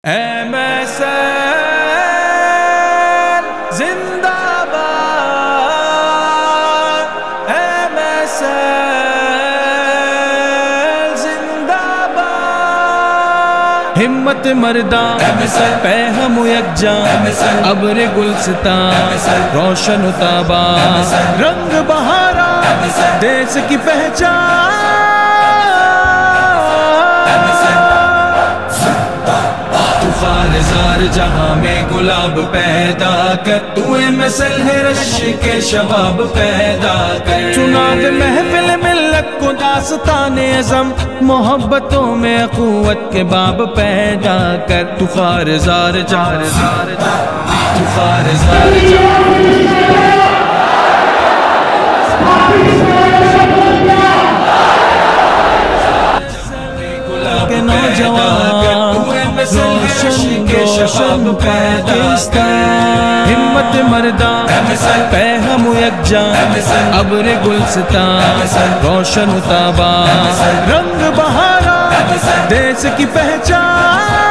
MSN زندہ باد، MSN زندہ باد۔ ہمت مرداں پہ ہم یکجاں، ابر گلستاں روشن و تاباں، رنگ بہارا دیس کی پہچان۔ زار جہاں میں گلاب پیدا کر، تو مثل ہے رش کے شباب پیدا کر۔ چنا دے محفل ملت کو داستان عظم، محبتوں میں قوت کے باب پیدا کر۔ تو خار زار جہاں، تو خار زار جہاں کے نوجوان روشن پاکستان۔ ہمت مرداں پہ ہم یکجاں، ابر گلستاں روشن تاباں، رنگ بہارا دیس کی پہچان۔